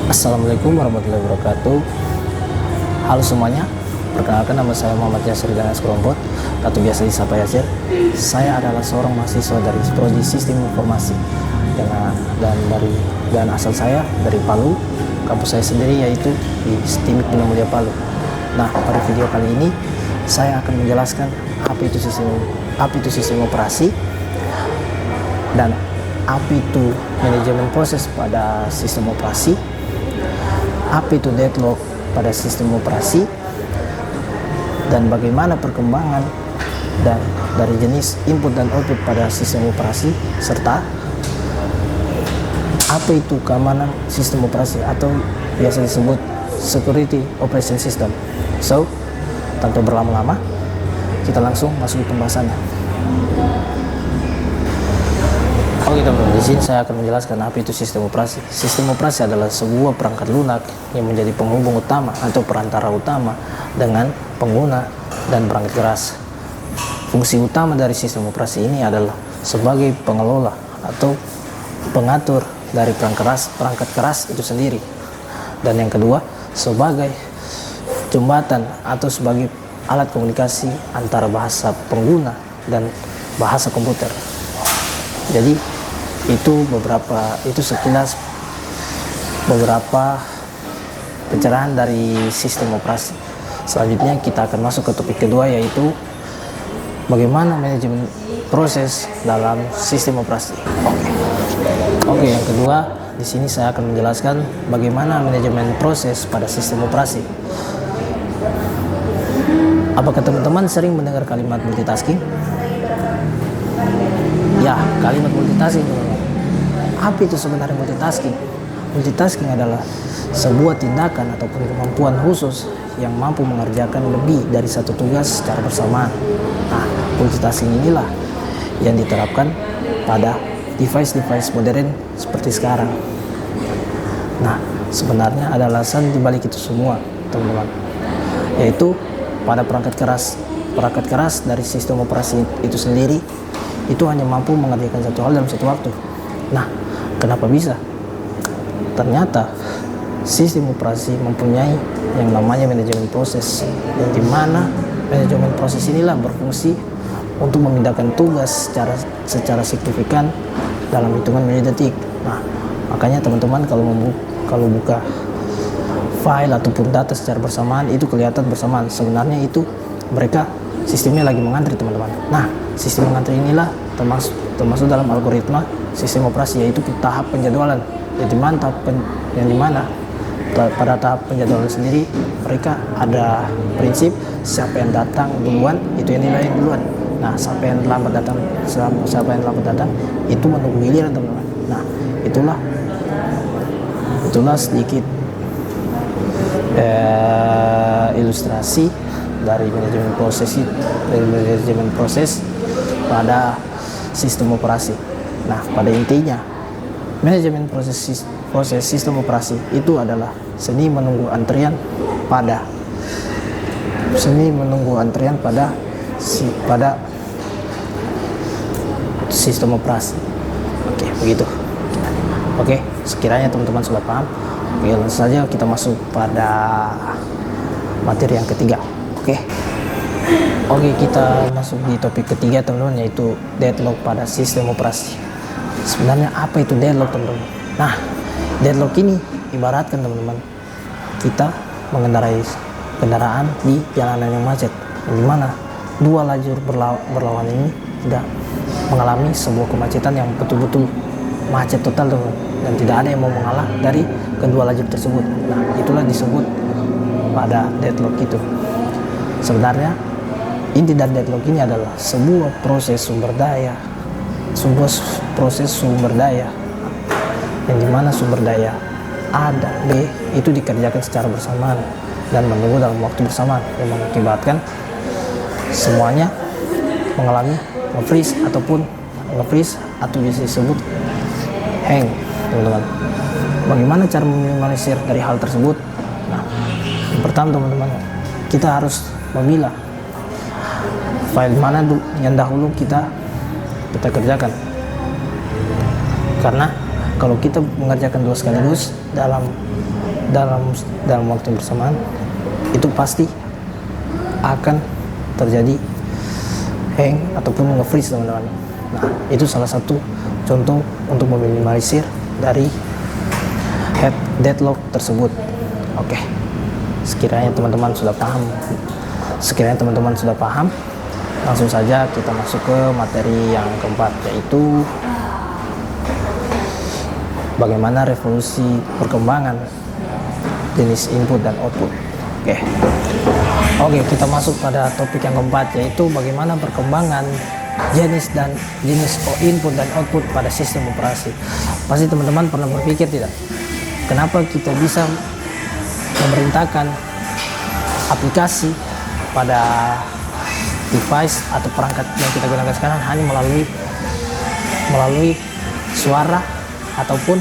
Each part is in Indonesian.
Assalamualaikum warahmatullahi wabarakatuh. Halo semuanya, perkenalkan nama saya Muhammad Yasir Ganas Kerompot atau biasa disapa Yasir. Saya adalah seorang mahasiswa dari Prodi Sistem Informasi dan asal saya dari Palu. Kampus saya sendiri yaitu di STIMIK Bina Mulia Palu. Nah, pada video kali ini saya akan menjelaskan apa itu sistem operasi dan apa itu manajemen proses pada sistem operasi, apa itu deadlock pada sistem operasi, dan bagaimana perkembangan dari jenis input dan output pada sistem operasi, serta apa itu keamanan sistem operasi atau biasa disebut security operation system. So, tanpa berlama-lama, kita langsung masuk ke pembahasannya. Oke teman-teman, di sini saya akan menjelaskan apa itu sistem operasi. Sistem operasi adalah sebuah perangkat lunak yang menjadi penghubung utama atau perantara utama dengan pengguna dan perangkat keras. Fungsi utama dari sistem operasi ini adalah sebagai pengelola atau pengatur dari perangkat keras itu sendiri. Dan yang kedua, sebagai jembatan atau sebagai alat komunikasi antara bahasa pengguna dan bahasa komputer. Jadi itu sekilas beberapa pencerahan dari sistem operasi. Selanjutnya kita akan masuk ke topik kedua, yaitu bagaimana manajemen proses dalam sistem operasi. Oke, yang kedua di sini saya akan menjelaskan bagaimana manajemen proses pada sistem operasi. Apakah teman-teman sering mendengar kalimat multitasking? Ya, kalimat multitasking. Apa itu sebenarnya multitasking? Multitasking adalah sebuah tindakan ataupun kemampuan khusus yang mampu mengerjakan lebih dari satu tugas secara bersamaan. Nah, multitasking inilah yang diterapkan pada device-device modern seperti sekarang. Nah, sebenarnya ada alasan dibalik itu semua, teman-teman, yaitu pada perangkat keras dari sistem operasi itu sendiri itu hanya mampu mengerjakan satu hal dalam satu waktu. Nah, kenapa bisa? Ternyata sistem operasi mempunyai yang namanya manajemen proses, yang dimana manajemen proses inilah berfungsi untuk memindahkan tugas secara signifikan dalam hitungan milidetik. Nah, makanya teman-teman kalau buka file ataupun data secara bersamaan itu kelihatan bersamaan. Sebenarnya itu mereka sistemnya lagi mengantri, teman-teman. Nah, sistem mengantri inilah termasuk dalam algoritma sistem operasi, yaitu tahap penjadwalan. Yang dimana pada tahap penjadwalan sendiri mereka ada prinsip siapa yang datang duluan itu yang nilai duluan. Nah, siapa yang lambat datang itu menunggu giliran, teman-teman. Nah, itulah sedikit ilustrasi dari manajemen proses pada sistem operasi. Nah, pada intinya manajemen proses sistem operasi itu adalah seni menunggu antrian pada sistem operasi. Oke, begitu. Oke, sekiranya teman-teman sudah paham, oke, langsung saja kita masuk pada materi yang ketiga. Oke, kita masuk di topik ketiga, teman-teman, yaitu deadlock pada sistem operasi. Sebenarnya apa itu deadlock, teman-teman? Nah, deadlock ini ibaratkan, teman-teman, kita mengendarai kendaraan di jalanan yang macet, di mana dua lajur berlawanan ini tidak mengalami sebuah kemacetan yang betul-betul macet total, teman-teman, dan tidak ada yang mau mengalah dari kedua lajur tersebut. Nah, itulah disebut pada deadlock itu. Sebenarnya inti dari deadlock ini adalah sebuah proses sumber daya yang dimana sumber daya A dan B itu dikerjakan secara bersamaan dan menunggu dalam waktu bersamaan, yang mengakibatkan semuanya mengalami nge-freeze atau bisa disebut hang, teman-teman. Bagaimana cara meminimalisir dari hal tersebut? Nah, yang pertama, teman-teman, kita harus memilah file mana yang dahulu kita kerjakan, karena kalau kita mengerjakan dua sekaligus dalam dalam dalam waktu yang bersamaan, itu pasti akan terjadi hang ataupun nge-freeze teman-teman. Nah, itu salah satu contoh untuk meminimalisir dari head deadlock tersebut. Oke, sekiranya teman-teman sudah paham, langsung saja kita masuk ke materi yang keempat, yaitu bagaimana revolusi perkembangan jenis input dan output. Oke, kita masuk pada topik yang keempat, yaitu bagaimana perkembangan jenis input dan output pada sistem operasi. Pasti teman-teman pernah berpikir tidak, kenapa kita bisa memerintahkan aplikasi pada device atau perangkat yang kita gunakan sekarang hanya melalui suara ataupun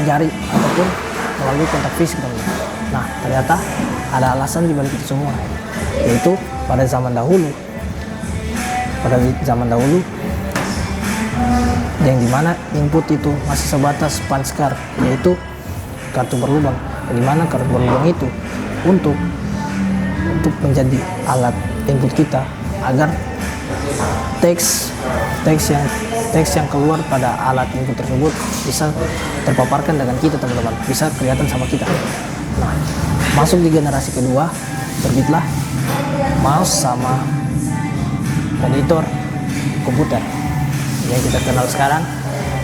jari ataupun melalui kontak fisik, teman-teman. Nah, ternyata ada alasan di balik itu semua, yaitu pada zaman dahulu yang dimana input itu masih sebatas punch card, yaitu kartu berlubang, yang dimana kartu berlubang itu untuk menjadi alat input kita agar teks yang keluar pada alat input tersebut bisa terpaparkan dengan kita, teman-teman, bisa kelihatan sama kita. Nah, masuk di generasi kedua, terbitlah mouse sama monitor komputer yang kita kenal sekarang,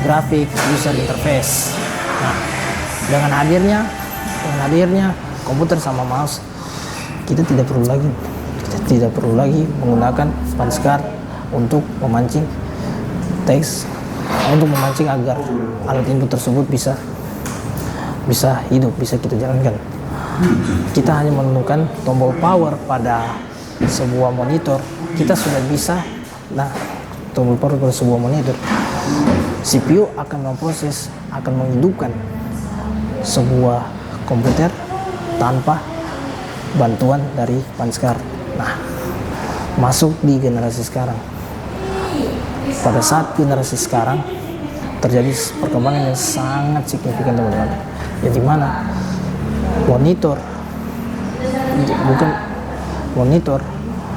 graphic user interface. Nah, dengan hadirnya komputer sama mouse, kita tidak perlu lagi menggunakan punch card untuk memancing teks, untuk memancing agar alat input tersebut bisa hidup, bisa kita jalankan. Kita hanya menemukan tombol power pada sebuah monitor, kita sudah bisa. Nah, tombol power pada sebuah monitor, CPU akan memproses, akan menghidupkan sebuah komputer tanpa bantuan dari punch card. Nah, masuk di generasi sekarang. Pada saat generasi sekarang terjadi perkembangan yang sangat signifikan, teman-teman, yang dimana monitor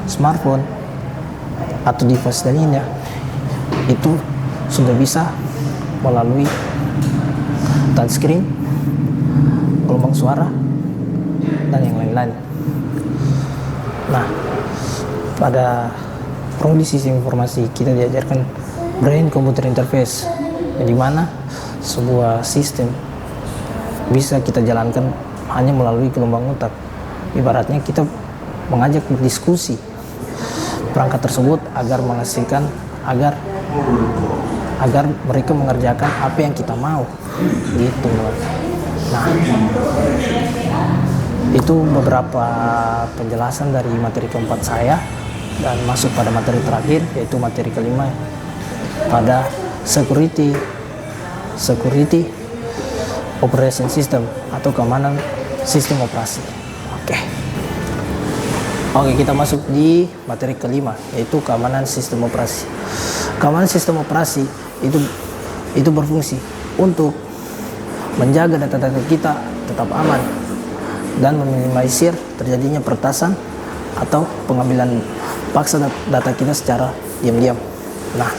smartphone atau device lainnya itu sudah bisa melalui touchscreen, gelombang suara, dan yang lain-lain. Nah, pada prodi sistem informasi kita diajarkan brain computer interface, yang dimana sebuah sistem bisa kita jalankan hanya melalui gelombang otak. Ibaratnya kita mengajak berdiskusi perangkat tersebut agar menghasilkan agar mereka mengerjakan apa yang kita mau, gitu. Nah, itu beberapa penjelasan dari materi keempat saya, dan masuk pada materi terakhir, yaitu materi kelima pada security operation system atau keamanan sistem operasi. Oke, kita masuk di materi kelima, yaitu keamanan sistem operasi. Keamanan sistem operasi itu berfungsi untuk menjaga data-data kita tetap aman dan meminimalisir terjadinya peretasan atau pengambilan paksa data kita secara diam-diam. Nah,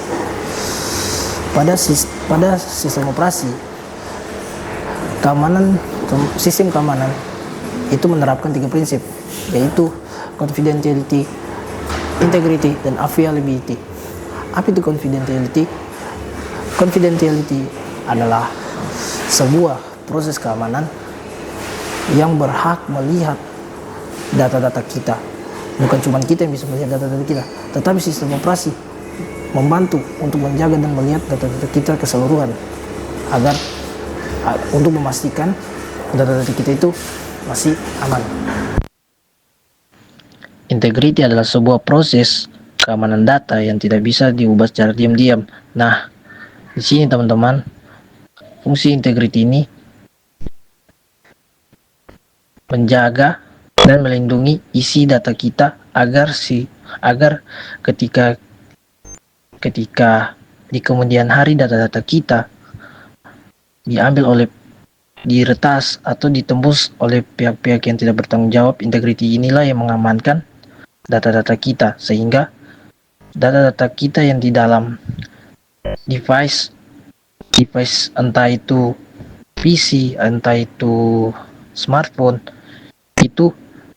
pada sistem operasi, sistem keamanan itu menerapkan 3 prinsip, yaitu confidentiality, integrity, dan availability. Apa itu confidentiality? Confidentiality adalah sebuah proses keamanan yang berhak melihat data-data kita. Bukan cuma kita yang bisa melihat data-data kita, tetapi sistem operasi membantu untuk menjaga dan melihat data-data kita keseluruhan, agar untuk memastikan data-data kita itu masih aman. Integrity adalah sebuah proses keamanan data yang tidak bisa diubah secara diam-diam. Nah, di sini teman-teman, fungsi integrity ini menjaga dan melindungi isi data kita agar ketika di kemudian hari data-data kita diambil oleh diretas atau ditembus oleh pihak-pihak yang tidak bertanggung jawab, integriti inilah yang mengamankan data-data kita, sehingga data-data kita yang di dalam device entah itu PC, entah itu smartphone, itu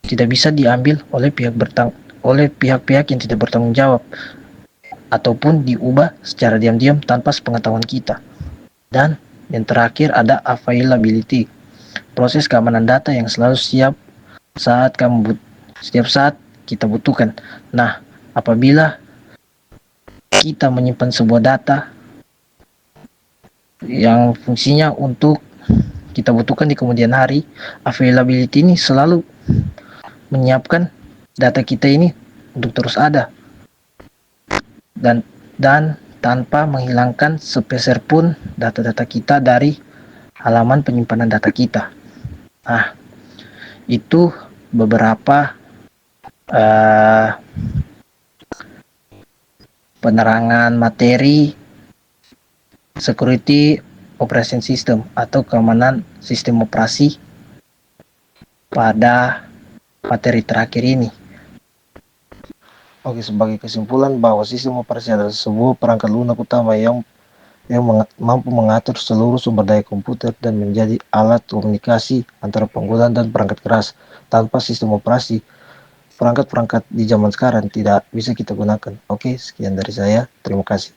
tidak bisa diambil oleh pihak-pihak yang tidak bertanggung jawab ataupun diubah secara diam-diam tanpa sepengetahuan kita. Dan yang terakhir ada availability, proses keamanan data yang selalu siap setiap saat kita butuhkan. Nah, apabila kita menyimpan sebuah data yang fungsinya untuk kita butuhkan di kemudian hari, availability ini selalu menyiapkan data kita ini untuk terus ada dan tanpa menghilangkan sepeser pun data-data kita dari halaman penyimpanan data kita. Nah, itu beberapa penerangan materi security operation system atau keamanan sistem operasi pada materi terakhir ini. Oke, sebagai kesimpulan bahwa sistem operasi adalah sebuah perangkat lunak utama yang mampu mengatur seluruh sumber daya komputer dan menjadi alat komunikasi antara pengguna dan perangkat keras. Tanpa sistem operasi, perangkat-perangkat di zaman sekarang tidak bisa kita gunakan. Oke, sekian dari saya. Terima kasih.